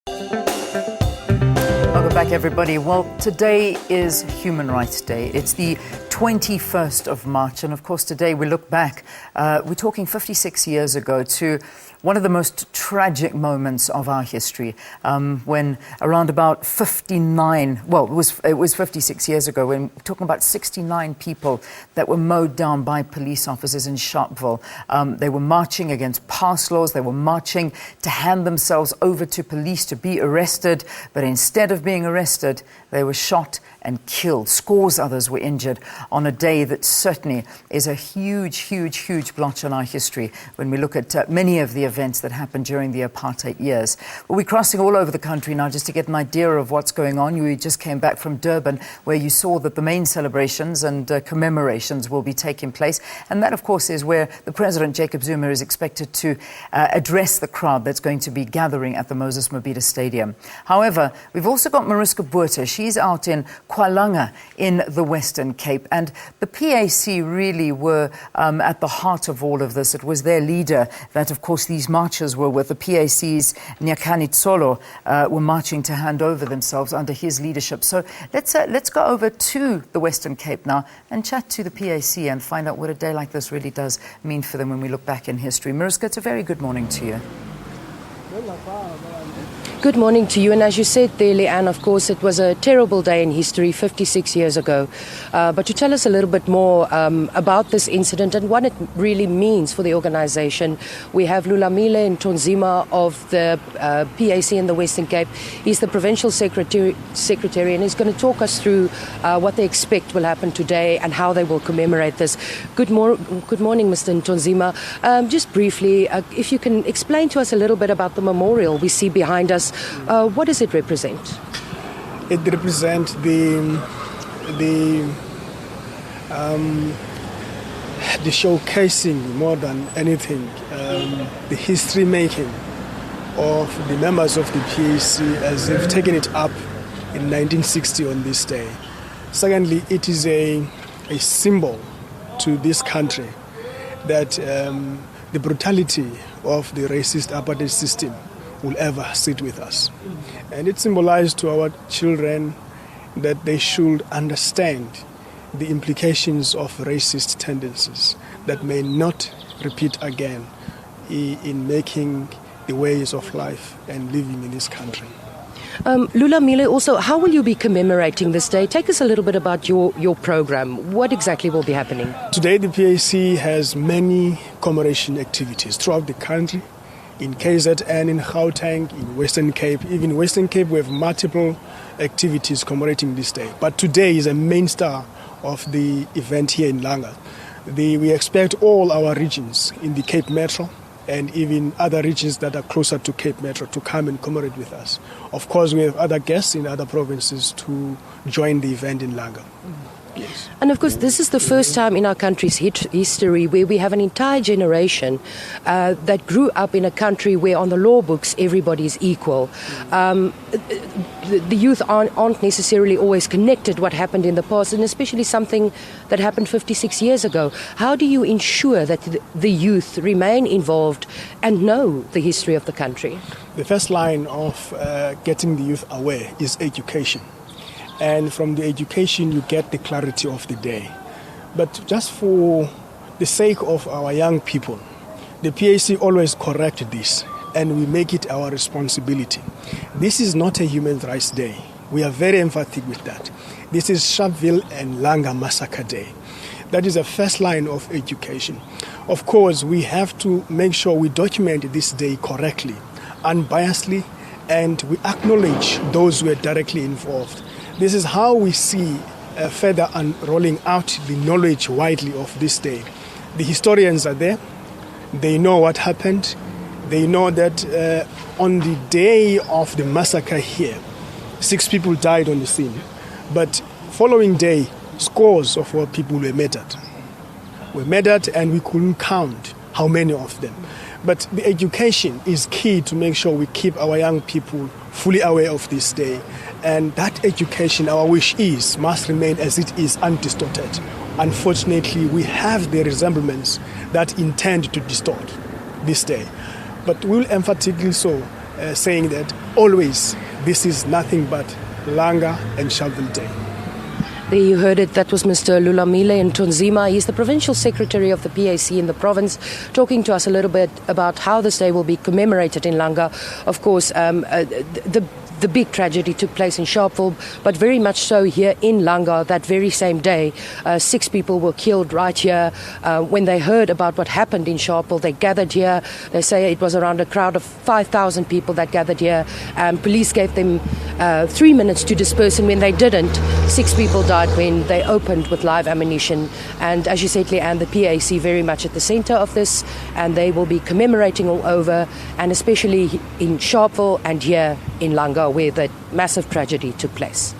Welcome back, everybody. Well, today is Human Rights Day. It's the 21st of March. And of course, today we look back. We're talking 56 years ago to one of the most tragic moments of our history, when around about 59, well, it was 56 years ago, when we're talking about 69 people that were mowed down by police officers in Sharpeville. They were marching against pass laws. They were marching to hand themselves over to police to be arrested. But instead of being arrested, they were shot and killed. Scores others were injured on a day that certainly is a huge, huge, huge blotch on our history when we look at many of the events that happened during the apartheid years. Well, we're crossing all over the country now just to get an idea of what's going on. You just came back from Durban, where you saw that the main celebrations and commemorations will be taking place. And that, of course, is where the President, Jacob Zuma, is expected to address the crowd that's going to be gathering at the Moses Mabhida Stadium. However, we've also got Mariska Botha. She's out in Kwa Langa in the Western Cape. And the PAC really were at the heart of all of this. It was their leader that, of course, these marchers were with. The PAC's Nyakani Tsolo were marching to hand over themselves under his leadership. So let's go over to the Western Cape now and chat to the PAC and find out what a day like this really does mean for them when we look back in history. Mariska, it's a very good morning to you. Good morning to you. And as you said there, Leanne, of course, it was a terrible day in history 56 years ago. But to tell us a little bit more about this incident and what it really means for the organization, we have Lulamile Ntonzima of the PAC in the Western Cape. He's the provincial secretary, and he's going to talk us through what they expect will happen today and how they will commemorate this. Good morning, Mr. Ntonzima. Just briefly, if you can explain to us a little bit about the memorial we see behind us. What does it represent? It represents the showcasing more than anything, the history making of the members of the PAC as they've taken it up in 1960 on this day. Secondly, it is a symbol to this country that the brutality of the racist apartheid system will ever sit with us. And it symbolized to our children that they should understand the implications of racist tendencies that may not repeat again in making the ways of life and living in this country. Lulamile, also, how will you be commemorating this day? Take us a little bit about your program. What exactly will be happening? Today the PAC has many commemoration activities throughout the country. In KZN, in Gauteng, in Western Cape. Even in Western Cape, we have multiple activities commemorating this day. But today is a main star of the event here in Langa. We expect all our regions in the Cape Metro and even other regions that are closer to Cape Metro to come and commemorate with us. Of course, we have other guests in other provinces to join the event in Langa. Yes. And of course, this is the first time in our country's history where we have an entire generation that grew up in a country where on the law books everybody is equal. The youth aren't necessarily always connected what happened in the past, and especially something that happened 56 years ago. How do you ensure that the youth remain involved and know the history of the country? The first line of getting the youth aware is education. And from the education, you get the clarity of the day. But just for the sake of our young people, the PAC always correct this, and we make it our responsibility. This is not a Human Rights Day. We are very emphatic with that. This is Sharpeville and Langa Massacre Day. That is the first line of education. Of course, we have to make sure we document this day correctly, unbiasedly, and we acknowledge those who are directly involved. This is how we see further unrolling out the knowledge widely of this day. The historians are there. They know what happened. They know that on the day of the massacre here, 6 people died on the scene. But following day, scores of our people were murdered. And we couldn't count how many of them. But the education is key to make sure we keep our young people fully aware of this day. And that education, our wish is, must remain as it is, undistorted. Unfortunately, we have the resemblance that intend to distort this day. But we'll emphatically so saying that always this is nothing but Langa and Shovel Day. There you heard it. That was Mr. Lulamile Ntonzima. He's the provincial secretary of the PAC in the province, talking to us a little bit about how this day will be commemorated in Langa. Of course, the big tragedy took place in Sharpeville, but very much so here in Langa that very same day. 6 people were killed right here. When they heard about what happened in Sharpeville, they gathered here. They say it was around a crowd of 5,000 people that gathered here. Police gave them 3 minutes to disperse, and when they didn't, 6 people died when they opened with live ammunition. And as you said, Leanne, the PAC very much at the center of this, and they will be commemorating all over, and especially in Sharpeville and here in Langa, where that massive tragedy took place.